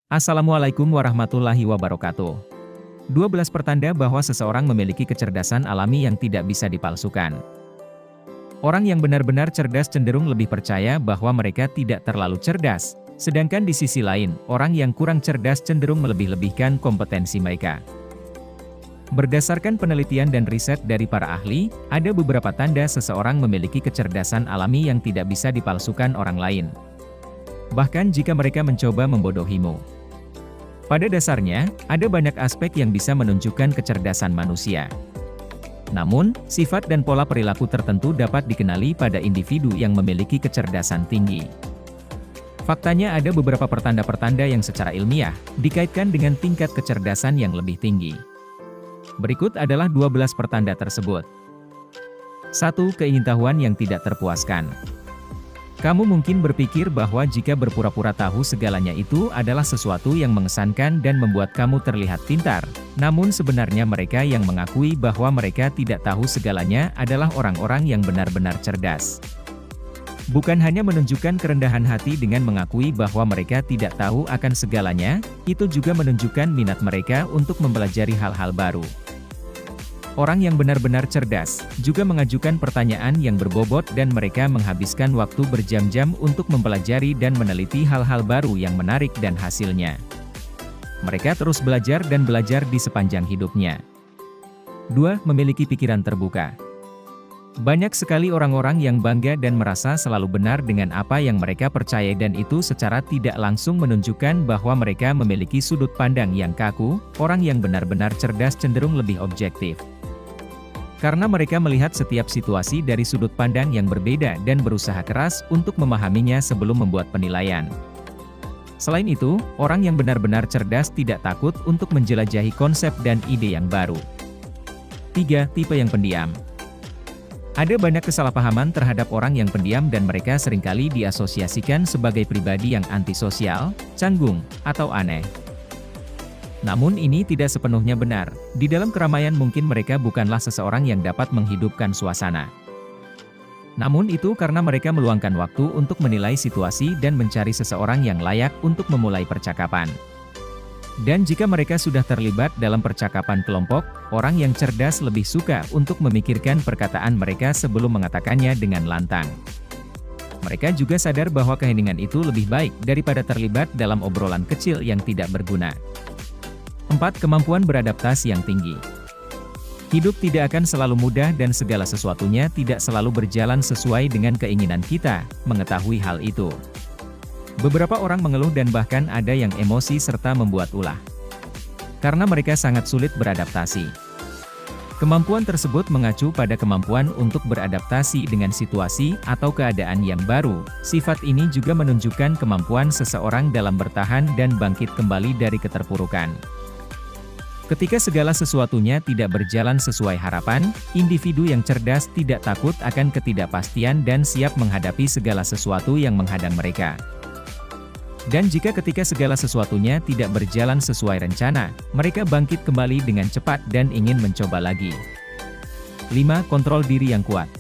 Assalamualaikum warahmatullahi wabarakatuh. 12 pertanda bahwa seseorang memiliki kecerdasan alami yang tidak bisa dipalsukan. Orang yang benar-benar cerdas cenderung lebih percaya bahwa mereka tidak terlalu cerdas, sedangkan di sisi lain, orang yang kurang cerdas cenderung melebih-lebihkan kompetensi mereka. Berdasarkan penelitian dan riset dari para ahli, ada beberapa tanda seseorang memiliki kecerdasan alami yang tidak bisa dipalsukan orang lain. Bahkan jika mereka mencoba membodohimu. Pada dasarnya, ada banyak aspek yang bisa menunjukkan kecerdasan manusia. Namun, sifat dan pola perilaku tertentu dapat dikenali pada individu yang memiliki kecerdasan tinggi. Faktanya ada beberapa pertanda-pertanda yang secara ilmiah dikaitkan dengan tingkat kecerdasan yang lebih tinggi. Berikut adalah 12 pertanda tersebut. 1. Keingintahuan yang tidak terpuaskan. Kamu mungkin berpikir bahwa jika berpura-pura tahu segalanya itu adalah sesuatu yang mengesankan dan membuat kamu terlihat pintar. Namun sebenarnya mereka yang mengakui bahwa mereka tidak tahu segalanya adalah orang-orang yang benar-benar cerdas. Bukan hanya menunjukkan kerendahan hati dengan mengakui bahwa mereka tidak tahu akan segalanya, itu juga menunjukkan minat mereka untuk mempelajari hal-hal baru. Orang yang benar-benar cerdas, juga mengajukan pertanyaan yang berbobot dan mereka menghabiskan waktu berjam-jam untuk mempelajari dan meneliti hal-hal baru yang menarik dan hasilnya. Mereka terus belajar dan belajar di sepanjang hidupnya. 2. Memiliki pikiran terbuka. Banyak sekali orang-orang yang bangga dan merasa selalu benar dengan apa yang mereka percaya dan itu secara tidak langsung menunjukkan bahwa mereka memiliki sudut pandang yang kaku. Orang yang benar-benar cerdas cenderung lebih objektif. Karena mereka melihat setiap situasi dari sudut pandang yang berbeda dan berusaha keras untuk memahaminya sebelum membuat penilaian. Selain itu, orang yang benar-benar cerdas tidak takut untuk menjelajahi konsep dan ide yang baru. 3. Tipe yang pendiam. Ada banyak kesalahpahaman terhadap orang yang pendiam dan mereka seringkali diasosiasikan sebagai pribadi yang antisosial, canggung, atau aneh. Namun ini tidak sepenuhnya benar. Di dalam keramaian mungkin mereka bukanlah seseorang yang dapat menghidupkan suasana. Namun itu karena mereka meluangkan waktu untuk menilai situasi dan mencari seseorang yang layak untuk memulai percakapan. Dan jika mereka sudah terlibat dalam percakapan kelompok, orang yang cerdas lebih suka untuk memikirkan perkataan mereka sebelum mengatakannya dengan lantang. Mereka juga sadar bahwa keheningan itu lebih baik daripada terlibat dalam obrolan kecil yang tidak berguna. 4. Kemampuan beradaptasi yang tinggi. Hidup tidak akan selalu mudah dan segala sesuatunya tidak selalu berjalan sesuai dengan keinginan kita, mengetahui hal itu. Beberapa orang mengeluh dan bahkan ada yang emosi serta membuat ulah. Karena mereka sangat sulit beradaptasi. Kemampuan tersebut mengacu pada kemampuan untuk beradaptasi dengan situasi atau keadaan yang baru. Sifat ini juga menunjukkan kemampuan seseorang dalam bertahan dan bangkit kembali dari keterpurukan. Ketika segala sesuatunya tidak berjalan sesuai harapan, individu yang cerdas tidak takut akan ketidakpastian dan siap menghadapi segala sesuatu yang menghadang mereka. Dan jika ketika segala sesuatunya tidak berjalan sesuai rencana, mereka bangkit kembali dengan cepat dan ingin mencoba lagi. 5. Kontrol diri yang kuat.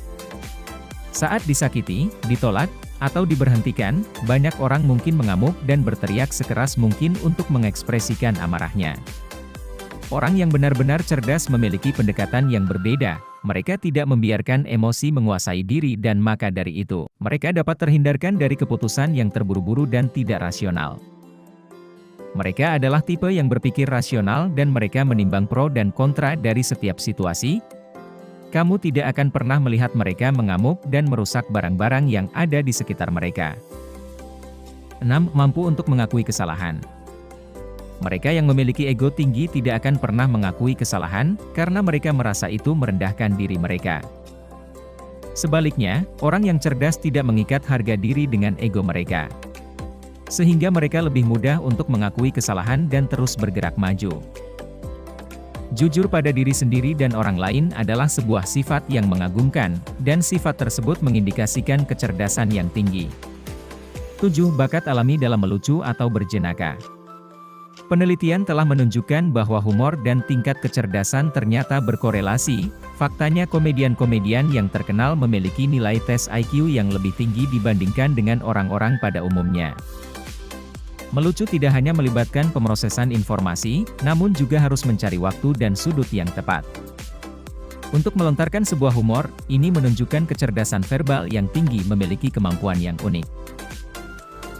Saat disakiti, ditolak, atau diberhentikan, banyak orang mungkin mengamuk dan berteriak sekeras mungkin untuk mengekspresikan amarahnya. Orang yang benar-benar cerdas memiliki pendekatan yang berbeda. Mereka tidak membiarkan emosi menguasai diri dan maka dari itu, mereka dapat terhindarkan dari keputusan yang terburu-buru dan tidak rasional. Mereka adalah tipe yang berpikir rasional dan mereka menimbang pro dan kontra dari setiap situasi. Kamu tidak akan pernah melihat mereka mengamuk dan merusak barang-barang yang ada di sekitar mereka. 6. Mampu untuk mengakui kesalahan. Mereka yang memiliki ego tinggi tidak akan pernah mengakui kesalahan, karena mereka merasa itu merendahkan diri mereka. Sebaliknya, orang yang cerdas tidak mengikat harga diri dengan ego mereka. Sehingga mereka lebih mudah untuk mengakui kesalahan dan terus bergerak maju. Jujur pada diri sendiri dan orang lain adalah sebuah sifat yang mengagumkan, dan sifat tersebut mengindikasikan kecerdasan yang tinggi. 7. Bakat alami dalam melucu atau berjenaka. Penelitian telah menunjukkan bahwa humor dan tingkat kecerdasan ternyata berkorelasi. Faktanya komedian-komedian yang terkenal memiliki nilai tes IQ yang lebih tinggi dibandingkan dengan orang-orang pada umumnya. Melucu tidak hanya melibatkan pemrosesan informasi, namun juga harus mencari waktu dan sudut yang tepat. Untuk melontarkan sebuah humor, ini menunjukkan kecerdasan verbal yang tinggi memiliki kemampuan yang unik.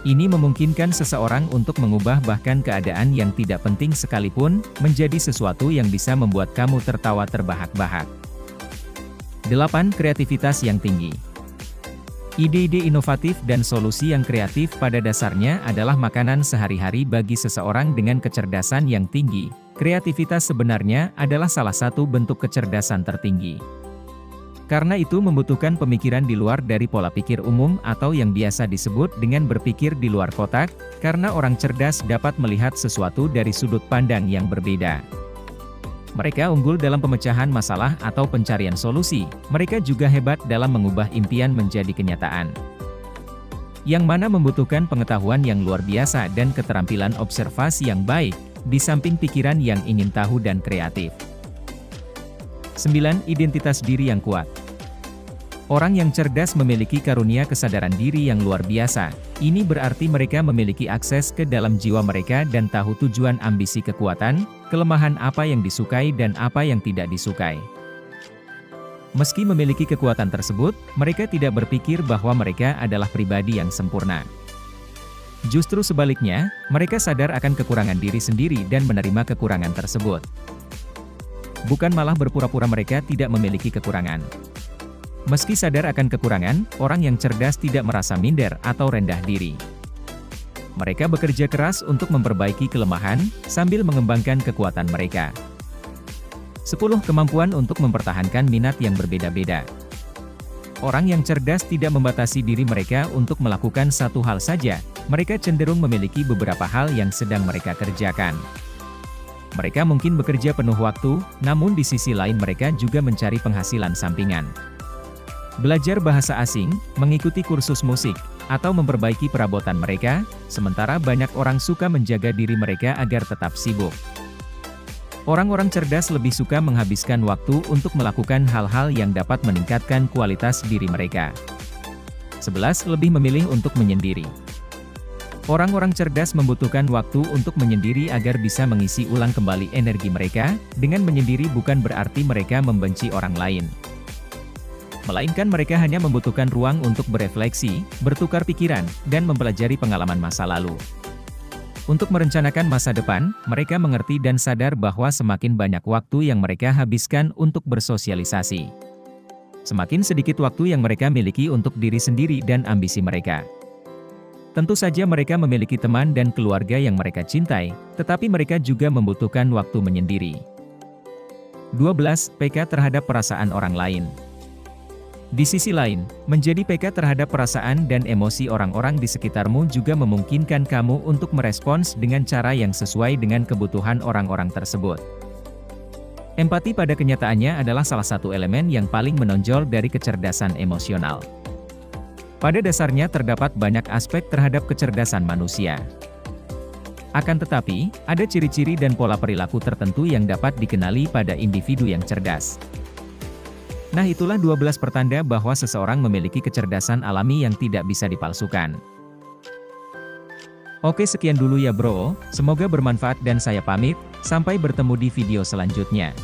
Ini memungkinkan seseorang untuk mengubah bahkan keadaan yang tidak penting sekalipun, menjadi sesuatu yang bisa membuat kamu tertawa terbahak-bahak. 8. Kreativitas yang tinggi. Ide-ide inovatif dan solusi yang kreatif pada dasarnya adalah makanan sehari-hari bagi seseorang dengan kecerdasan yang tinggi. Kreativitas sebenarnya adalah salah satu bentuk kecerdasan tertinggi. Karena itu membutuhkan pemikiran di luar dari pola pikir umum atau yang biasa disebut dengan berpikir di luar kotak, karena orang cerdas dapat melihat sesuatu dari sudut pandang yang berbeda. Mereka unggul dalam pemecahan masalah atau pencarian solusi, mereka juga hebat dalam mengubah impian menjadi kenyataan. Yang mana membutuhkan pengetahuan yang luar biasa dan keterampilan observasi yang baik, di samping pikiran yang ingin tahu dan kreatif. 9. Identitas diri yang kuat. Orang yang cerdas memiliki karunia kesadaran diri yang luar biasa. Ini berarti mereka memiliki akses ke dalam jiwa mereka dan tahu tujuan, ambisi, kekuatan, kelemahan, apa yang disukai dan apa yang tidak disukai. Meski memiliki kekuatan tersebut, mereka tidak berpikir bahwa mereka adalah pribadi yang sempurna. Justru sebaliknya, mereka sadar akan kekurangan diri sendiri dan menerima kekurangan tersebut. Bukan malah berpura-pura mereka tidak memiliki kekurangan. Meski sadar akan kekurangan, orang yang cerdas tidak merasa minder atau rendah diri. Mereka bekerja keras untuk memperbaiki kelemahan, sambil mengembangkan kekuatan mereka. 10. Kemampuan untuk mempertahankan minat yang berbeda-beda. Orang yang cerdas tidak membatasi diri mereka untuk melakukan satu hal saja, mereka cenderung memiliki beberapa hal yang sedang mereka kerjakan. Mereka mungkin bekerja penuh waktu, namun di sisi lain mereka juga mencari penghasilan sampingan. Belajar bahasa asing, mengikuti kursus musik, atau memperbaiki perabotan mereka, sementara banyak orang suka menjaga diri mereka agar tetap sibuk. Orang-orang cerdas lebih suka menghabiskan waktu untuk melakukan hal-hal yang dapat meningkatkan kualitas diri mereka. 11. Lebih memilih untuk menyendiri. Orang-orang cerdas membutuhkan waktu untuk menyendiri agar bisa mengisi ulang kembali energi mereka. Dengan menyendiri bukan berarti mereka membenci orang lain. Melainkan mereka hanya membutuhkan ruang untuk berefleksi, bertukar pikiran, dan mempelajari pengalaman masa lalu. Untuk merencanakan masa depan, mereka mengerti dan sadar bahwa semakin banyak waktu yang mereka habiskan untuk bersosialisasi, semakin sedikit waktu yang mereka miliki untuk diri sendiri dan ambisi mereka. Tentu saja mereka memiliki teman dan keluarga yang mereka cintai, tetapi mereka juga membutuhkan waktu menyendiri. 12. Peka terhadap perasaan orang lain. Di sisi lain, menjadi peka terhadap perasaan dan emosi orang-orang di sekitarmu juga memungkinkan kamu untuk merespons dengan cara yang sesuai dengan kebutuhan orang-orang tersebut. Empati pada kenyataannya adalah salah satu elemen yang paling menonjol dari kecerdasan emosional. Pada dasarnya terdapat banyak aspek terhadap kecerdasan manusia. Akan tetapi, ada ciri-ciri dan pola perilaku tertentu yang dapat dikenali pada individu yang cerdas. Nah, itulah 12 pertanda bahwa seseorang memiliki kecerdasan alami yang tidak bisa dipalsukan. Oke, sekian dulu ya bro, semoga bermanfaat dan saya pamit, sampai bertemu di video selanjutnya.